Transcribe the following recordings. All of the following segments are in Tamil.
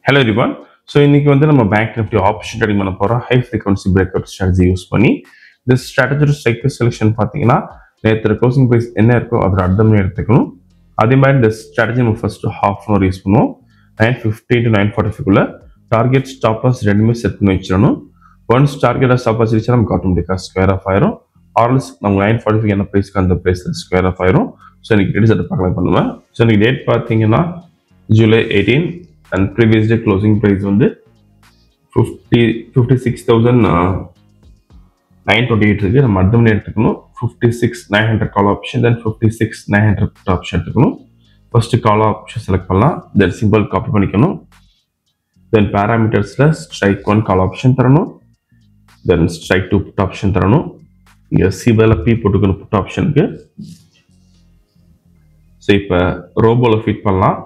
Hello everyone. So இன்னைக்கு வந்து நம்ம பேங்க் நிஃப்டி ஆப்ஷன் ட்ரேடிங் பண்ண போறோம் high frequency breakout strategy use பண்ணி. இந்த ஸ்ட்ராட்டஜி ஸ்ட்ரைக் செலெக்ஷன் பார்த்தீங்கன்னா நேற்று க்ளோசிங் பிரைஸ் என்ன இருக்கோ அதோட அர்த்தம் எடுத்துக்கணும். அதே மாதிரி இந்த ஸ்ட்ராட்டஜி நம்ம first half an hour use பண்ணுவோம். 9:50 to 9:45 டார்கெட் ஸ்டாப் லாஸ் ரெண்டுமே செட் பண்ணி வச்சிடணும். ஒன்ஸ் டார்கெட் ஸ்டாப் லாஸ் வச்சா நமக்கு ஆட்டோமேட்டிக்காக ஸ்கொயர் ஆஃப் ஆயிரும். ஆர்எல்ஸ் நம்ம 9:45 என்ன ப்ரைஸ்க்கு அந்த ப்ரைஸில் ஸ்கொயர் ஆஃப் ஆயிரும். ஸோ இன்னைக்கு டேட் செட் பார்க்கலாம் பண்ணுவேன். ஸோ இன்னைக்கு டேட் பார்த்தீங்கன்னா July 18 and previous day closing price வந்து 56,928 இருக்கு. நம்ம அர்த்தம் எடுத்துக்கணும் 56,900 call option then 56,900 put option எடுத்துக்கணும். ஃபர்ஸ்ட் கால் ஆப்ஷன் செலக்ட் பண்ணலாம், தென் சிம்பிள் காப்பி பண்ணிக்கணும், தென் பேராமீட்டர்ஸ்ல ஸ்ட்ரைக் 1 கால் ஆப்ஷன் தரணும், தென் ஸ்ட்ரைக் 2 புட் ஆப்ஷன் தரணும். இங்கே சிபிஎல் பி போட்டுக்கணும் புட் ஆப்ஷனுக்கு. ஸோ இப்போ ரோபோல ஃபிட் பண்ணலாம்.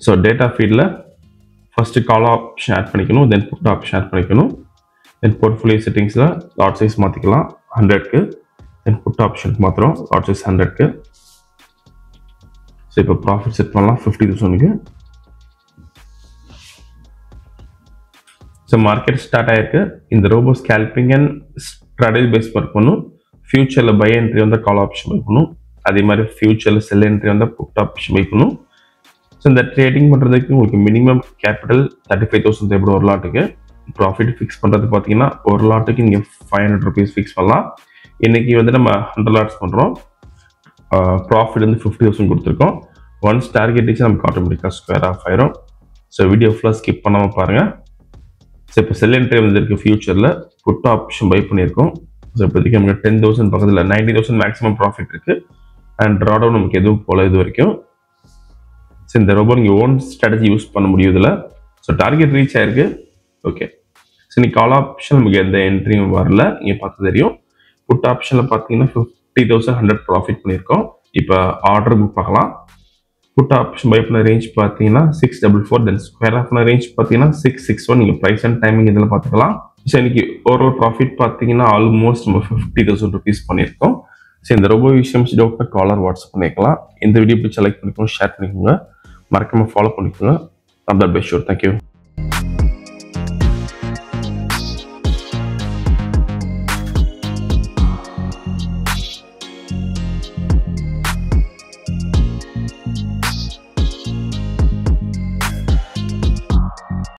ஸோ டேட்டா ஃபீல்டில் ஃபஸ்ட்டு கால் ஆப்ஷன் ஆட் பண்ணிக்கணும், தென் புட் ஆப்ஷன் ஆட் பண்ணிக்கணும், தென் போர்ட்ஃபோலியோ செட்டிங்ஸில் லாட் சைஸ் மாற்றிக்கலாம் 100க்கு, தென் புட் ஆப்ஷனுக்கு மாத்திரம் லாட் சைஸ் 100க்கு. ஸோ இப்போ ப்ராஃபிட் செட் பண்ணலாம் 50,000க்கு. ஸோ மார்க்கெட் ஸ்டார்ட் ஆயிருக்கு. இந்த robo scalping and strategy base work பண்ணும். ஃபியூச்சரில் பை என்ட்ரி வந்து கால் ஆப்ஷன் பை பண்ணும், அதே மாதிரி ஃபியூச்சரில் செல் என்ட்ரி வந்து புட் ஆப்ஷன் பை பண்ணும். ஸோ இந்த ட்ரேடிங் பண்ணுறதுக்கு உங்களுக்கு மினிமம் கேபிட்டல் 35,000 தேவைப்படும் ஒரு லாட்டுக்கு. ப்ராஃபிட் ஃபிக்ஸ் பண்ணுறது பார்த்தீங்கன்னா ஒரு லாட்டுக்கு நீங்கள் 500 rupees ஃபிக்ஸ் பண்ணலாம். இன்னைக்கு வந்து நம்ம 100 லாட்ஸ் பண்ணுறோம். ப்ராஃபிட் வந்து 50,000 கொடுத்துருக்கோம். ஒன்ஸ் டார்கெட் வச்சு நமக்கு ஆட்டோமேட்டிக்காக ஸ்கொயர் ஆஃப் ஆயிரும். ஸோ வீடியோ ஃபுல்லாக ஸ்கிப் பண்ணாமல் பாருங்கள். ஸோ இப்போ செல் என்ட்ரி வந்துருக்கு, ஃபியூச்சரில் புட் ஆப்ஷன் பை பண்ணியிருக்கோம். ஸோ இப்போதைக்கு நமக்கு 10,000 பக்கத்தில் 90,000 மேக்ஸிமம் ப்ராஃபிட் இருக்குது. அண்ட் ட்ராடவுன் நமக்கு எதுவும் போல இது வரைக்கும். ஸோ இந்த ரோபோ நீங்கள் ஓன் ஸ்ட்ராட்டஜி யூஸ் பண்ண முடியும் இதில். ஸோ டார்கெட் ரீச் ஆயிருக்கு. ஓகே, ஸோ இன்னைக்கு கால் ஆப்ஷன் நமக்கு எந்த என்ட்ரியும் வரல, நீங்கள் பார்த்து தெரியும். புட் ஆப்ஷனில் பார்த்தீங்கன்னா 50,100 ப்ராஃபிட் பண்ணியிருக்கோம். இப்போ ஆர்டர் புக் பார்க்கலாம். புட் ஆப்ஷன் பை பண்ண ரேஞ்ச் பார்த்தீங்கன்னா 644, தென் ஸ்கொயர் ஆஃப் பண்ண ரேஞ்ச் பார்த்தீங்கன்னா 661. நீங்கள் ப்ரைஸ் அண்ட் டைமிங் இதில் பார்த்துக்கலாம். ஸோ இன்னைக்கு ஓவரால் ப்ராஃபிட் பார்த்தீங்கன்னா ஆல்மோஸ்ட் நம்ம 50,000 rupees பண்ணியிருக்கோம். ஸோ இந்த ரோபோ விஷயம் டவுட்னா காலர் வாட்ஸ்அப் பண்ணிக்கலாம். இந்த வீடியோ பிடிச்ச லைக் பண்ணிக்கோங்க, ஷேர் பண்ணிக்கோங்க, மறக்காம ஃபாலோ பண்ணிக்கோங்க. I'm that best sure. Thank you.